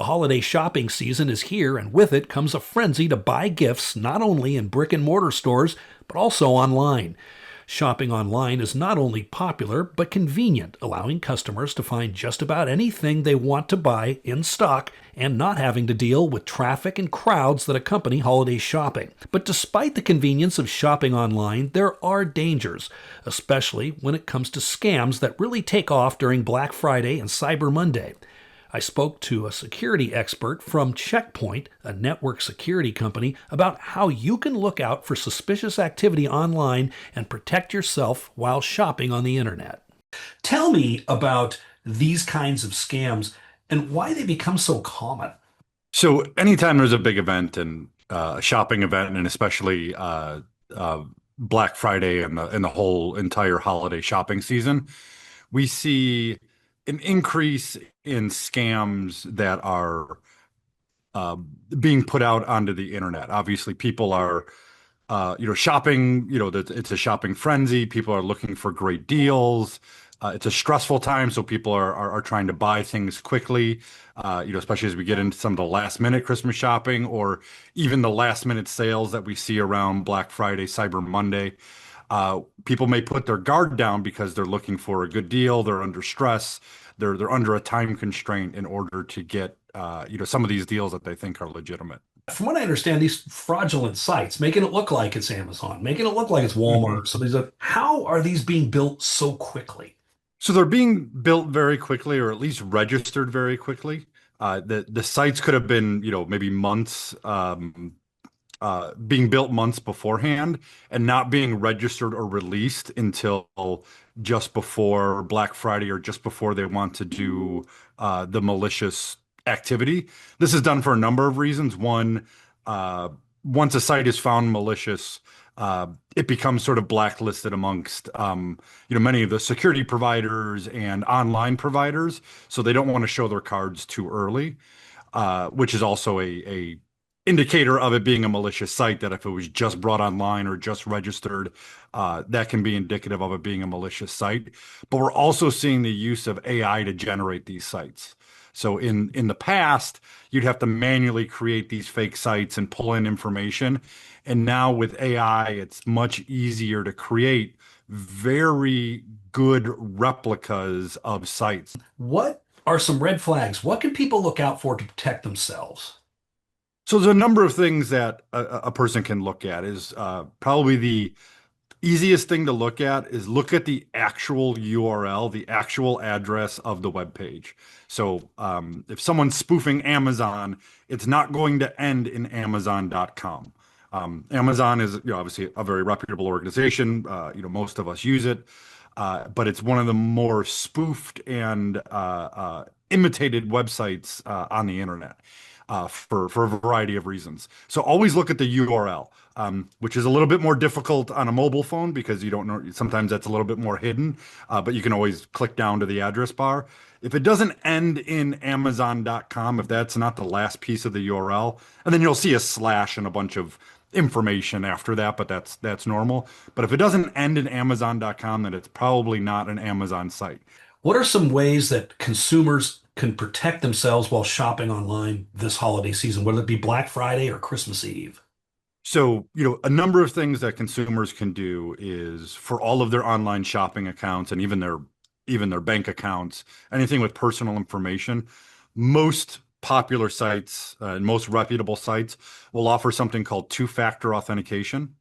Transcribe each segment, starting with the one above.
The holiday shopping season is here, and with it comes a frenzy to buy gifts not only in brick and mortar stores, but also online. Shopping online is not only popular, but convenient, allowing customers to find just about anything they want to buy in stock and not having to deal with traffic and crowds that accompany holiday shopping. But despite the convenience of shopping online, there are dangers, especially when it comes to scams that really take off during Black Friday and Cyber Monday. I spoke to a security expert from Check Point, a network security company, about how you can look out for suspicious activity online and protect yourself while shopping on the internet. Tell me about these kinds of scams and why they become so common. So anytime there's a big event and a shopping event, and especially Black Friday and the whole entire holiday shopping season, we see an increase in scams that are uh, being put out onto the internet. Obviously, people are shopping. It's a shopping frenzy. People are looking for great deals. It's a stressful time, so people are trying to buy things quickly. Especially as we get into some of the last minute Christmas shopping, or even the last minute sales that we see around Black Friday, Cyber Monday. People may put their guard down because they're looking for a good deal. They're under stress. They're under a time constraint in order to get some of these deals that they think are legitimate. From what I understand, these fraudulent sites, making it look like it's Amazon, making it look like it's Walmart, Mhm. some of these, how are these being built so quickly? So they're being built very quickly, or at least registered very quickly. The sites could have been, maybe months, being built months beforehand, and not being registered or released until just before Black Friday or just before they want to do the malicious activity. This is done for a number of reasons. One, uh, once a site is found malicious, it becomes sort of blacklisted amongst many of the security providers and online providers, so they don't want to show their cards too early, which is also a indicator of it being a malicious site. That if it was just brought online or just registered, that can be indicative of it being a malicious site. But we're also seeing the use of AI to generate these sites. So in the past, you'd have to manually create these fake sites and pull in information. And now with AI, it's much easier to create very good replicas of sites. What are some red flags? What can people look out for to protect themselves? So there's a number of things that a person can look at. Is probably the easiest thing to look at is look at the actual URL, the actual address of the web page. So if someone's spoofing Amazon, it's not going to end in Amazon.com. Amazon is, obviously a very reputable organization. Most of us use it, but it's one of the more spoofed and imitated websites on the internet for a variety of reasons. So always look at the URL, which is a little bit more difficult on a mobile phone because you don't know. Sometimes that's a little bit more hidden, but you can always click down to the address bar. If it doesn't end in Amazon.com, if that's not the last piece of the URL, and then you'll see a slash and a bunch of information after that, but that's normal. But if it doesn't end in Amazon.com, then it's probably not an Amazon site. What are some ways that consumers can protect themselves while shopping online this holiday season, whether it be Black Friday or Christmas Eve? So, a number of things that consumers can do is for all of their online shopping accounts and even their bank accounts, anything with personal information, most popular sites and most reputable sites will offer something called two-factor authentication,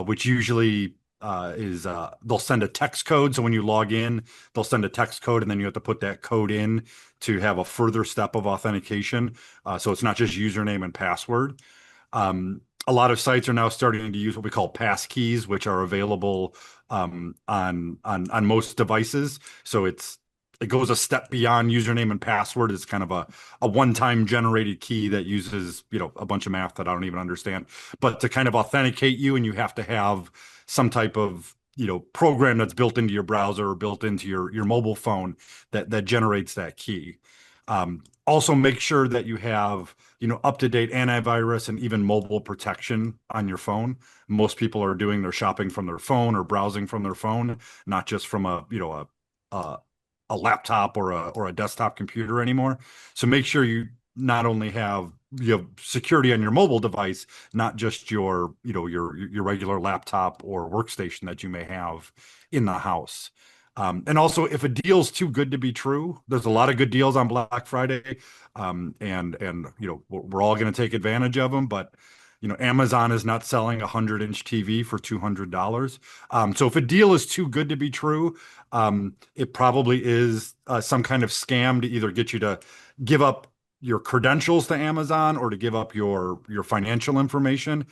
which usually is they'll send a text code. So when you log in, they'll send a text code, and then you have to put that code in to have a further step of authentication. So it's not just username and password. A lot of sites are now starting to use what we call pass keys, which are available on most devices. So it goes a step beyond username and password. It's kind of a one-time generated key that uses, a bunch of math that I don't even understand, but to kind of authenticate you, and you have to have some type of, program that's built into your browser or built into your mobile phone that generates that key. Also make sure that you have, up-to-date antivirus and even mobile protection on your phone. Most people are doing their shopping from their phone or browsing from their phone, not just from a laptop or a desktop computer anymore. So make sure not only have security on your mobile device, not just your your regular laptop or workstation that you may have in the house. And also, if a deal's too good to be true, there's a lot of good deals on Black Friday, and we're all going to take advantage of them. But Amazon is not selling a 100-inch TV for $200. So if a deal is too good to be true, it probably is some kind of scam to either get you to give up your credentials to Amazon or to give up your financial information.